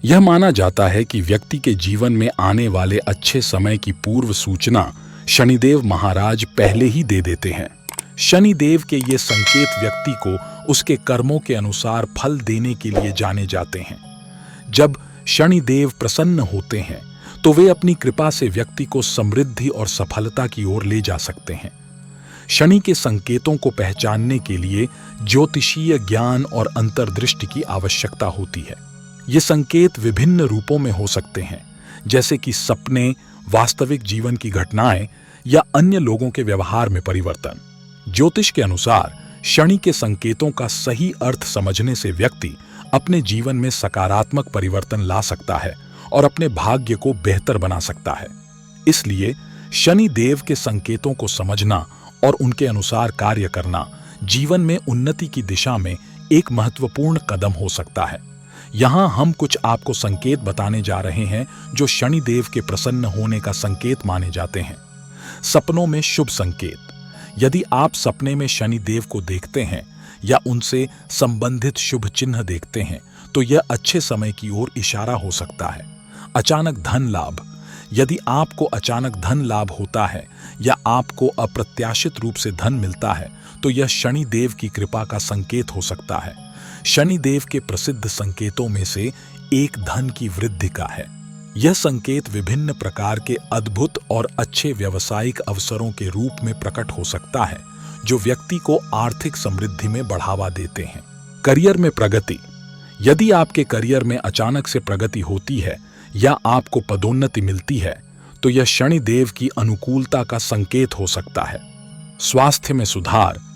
यह माना जाता है कि व्यक्ति के जीवन में आने वाले अच्छे समय की पूर्व सूचना शनिदेव महाराज पहले ही दे देते हैं। शनिदेव के ये संकेत व्यक्ति को उसके कर्मों के अनुसार फल देने के लिए जाने जाते हैं। जब शनिदेव प्रसन्न होते हैं तो वे अपनी कृपा से व्यक्ति को समृद्धि और सफलता की ओर ले जा सकते हैं। शनि के संकेतों को पहचानने के लिए ज्योतिषीय ज्ञान और अंतर्दृष्टि की आवश्यकता होती है। ये संकेत विभिन्न रूपों में हो सकते हैं, जैसे कि सपने, वास्तविक जीवन की घटनाएं या अन्य लोगों के व्यवहार में परिवर्तन। ज्योतिष के अनुसार शनि के संकेतों का सही अर्थ समझने से व्यक्ति अपने जीवन में सकारात्मक परिवर्तन ला सकता है और अपने भाग्य को बेहतर बना सकता है। इसलिए शनि देव के संकेतों को समझना और उनके अनुसार कार्य करना जीवन में उन्नति की दिशा में एक महत्वपूर्ण कदम हो सकता है। यहाँ हम कुछ आपको संकेत बताने जा रहे हैं जो शनि देव के प्रसन्न होने का संकेत माने जाते हैं। सपनों में शुभ संकेत। यदि आप सपने में शनि देव को देखते हैं या उनसे संबंधित शुभ चिन्ह देखते हैं तो यह अच्छे समय की ओर इशारा हो सकता है। अचानक धन लाभ। यदि आपको अचानक धन लाभ होता है या आपको अप्रत्याशित रूप से धन मिलता है तो यह शनि देव की कृपा का संकेत हो सकता है। शनि देव के प्रसिद्ध संकेतों में से एक धन की वृद्धि का है। यह संकेत विभिन्न प्रकार के अद्भुत और अच्छे व्यावसायिक अवसरों के रूप में प्रकट हो सकता है जो व्यक्ति को आर्थिक समृद्धि में बढ़ावा देते हैं। करियर में प्रगति। यदि आपके करियर में अचानक से प्रगति होती है या आपको पदोन्नति मिलती है तो यह शनि देव की अनुकूलता का संकेत हो सकता है। स्वास्थ्य में सुधार।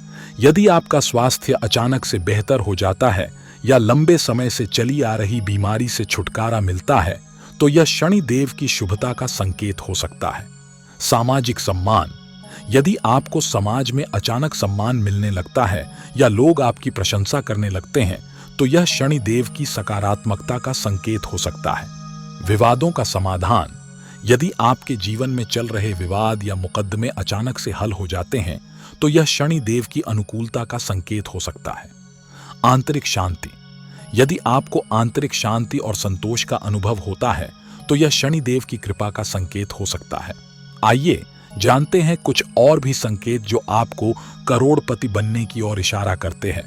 यदि आपका स्वास्थ्य अचानक से बेहतर हो जाता है या लंबे समय से चली आ रही बीमारी से छुटकारा मिलता है तो यह शनि देव की शुभता का संकेत हो सकता है। सामाजिक सम्मान। यदि आपको समाज में अचानक सम्मान मिलने लगता है या लोग आपकी प्रशंसा करने लगते हैं तो यह शनि देव की सकारात्मकता का संकेत हो सकता है। विवादों का समाधान। यदि आपके जीवन में चल रहे विवाद या मुकदमे अचानक से हल हो जाते हैं तो यह शनि देव की अनुकूलता का संकेत हो सकता है। आंतरिक शांति। यदि आपको आंतरिक शांति और संतोष का अनुभव होता है तो यह शनि देव की कृपा का संकेत हो सकता है। आइए जानते हैं कुछ और भी संकेत जो आपको करोड़पति बनने की ओर इशारा करते हैं।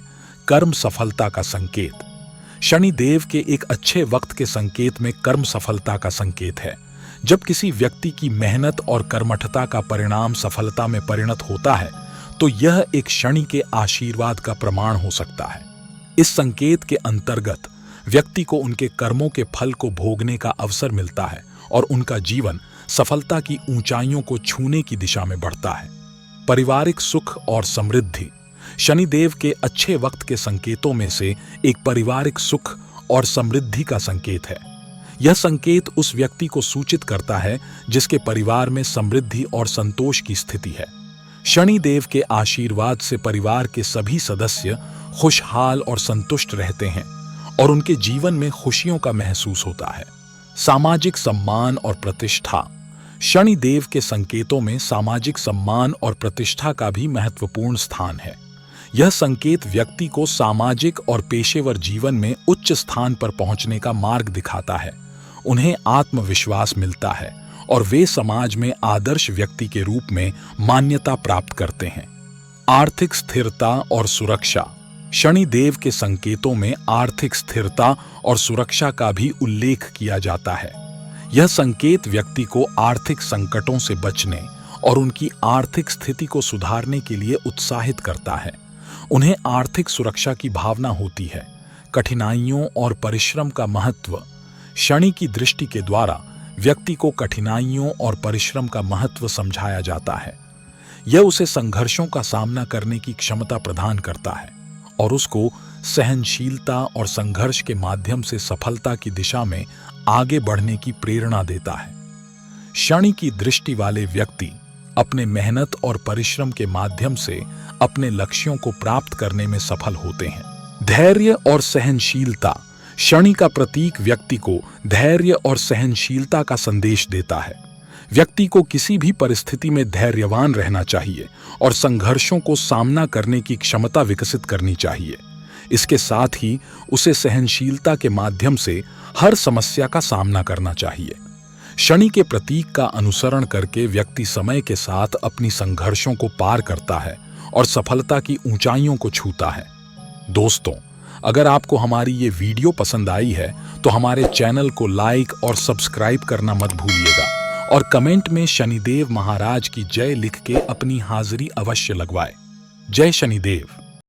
कर्म सफलता का संकेत। शनि देव के एक अच्छे वक्त के संकेत में कर्म सफलता का संकेत है। जब किसी व्यक्ति की मेहनत और कर्मठता का परिणाम सफलता में परिणत होता है तो यह एक शनि के आशीर्वाद का प्रमाण हो सकता है। इस संकेत के अंतर्गत व्यक्ति को उनके कर्मों के फल को भोगने का अवसर मिलता है और उनका जीवन सफलता की ऊंचाइयों को छूने की दिशा में बढ़ता है। पारिवारिक सुख और समृद्धि। शनिदेव के अच्छे वक्त के संकेतों में से एक पारिवारिक सुख और समृद्धि का संकेत है। यह संकेत उस व्यक्ति को सूचित करता है जिसके परिवार में समृद्धि और संतोष की स्थिति है। शनिदेव के आशीर्वाद से परिवार के सभी सदस्य खुशहाल और संतुष्ट रहते हैं और उनके जीवन में खुशियों का महसूस होता है। सामाजिक सम्मान और प्रतिष्ठा। शनिदेव के संकेतों में सामाजिक सम्मान और प्रतिष्ठा का भी महत्वपूर्ण स्थान है। यह संकेत व्यक्ति को सामाजिक और पेशेवर जीवन में उच्च स्थान पर पहुंचने का मार्ग दिखाता है। उन्हें आत्मविश्वास मिलता है और वे समाज में आदर्श व्यक्ति के रूप में मान्यता प्राप्त करते हैं। आर्थिक स्थिरता और सुरक्षा। शनिदेव के संकेतों में आर्थिक स्थिरता और सुरक्षा का भी उल्लेख किया जाता है। यह संकेत व्यक्ति को आर्थिक संकटों से बचने और उनकी आर्थिक स्थिति को सुधारने के लिए उत्साहित करता है। उन्हें आर्थिक सुरक्षा की भावना होती है। कठिनाइयों और परिश्रम का महत्व। शनि की दृष्टि के द्वारा व्यक्ति को कठिनाइयों और परिश्रम का महत्व समझाया जाता है। यह उसे संघर्षों का सामना करने की क्षमता प्रदान करता है और उसको सहनशीलता और संघर्ष के माध्यम से सफलता की दिशा में आगे बढ़ने की प्रेरणा देता है। शनि की दृष्टि वाले व्यक्ति अपने मेहनत और परिश्रम के माध्यम से अपने लक्ष्यों को प्राप्त करने में सफल होते हैं। धैर्य और सहनशीलता। शनि का प्रतीक व्यक्ति को धैर्य और सहनशीलता का संदेश देता है। व्यक्ति को किसी भी परिस्थिति में धैर्यवान रहना चाहिए और संघर्षों को सामना करने की क्षमता विकसित करनी चाहिए। इसके साथ ही उसे सहनशीलता के माध्यम से हर समस्या का सामना करना चाहिए। शनि के प्रतीक का अनुसरण करके व्यक्ति समय के साथ अपनी संघर्षों को पार करता है और सफलता की ऊंचाइयों को छूता है। दोस्तों, अगर आपको हमारी ये वीडियो पसंद आई है तो हमारे चैनल को लाइक और सब्सक्राइब करना मत भूलिएगा और कमेंट में शनिदेव महाराज की जय लिख के अपनी हाजिरी अवश्य लगवाएं। जय शनिदेव।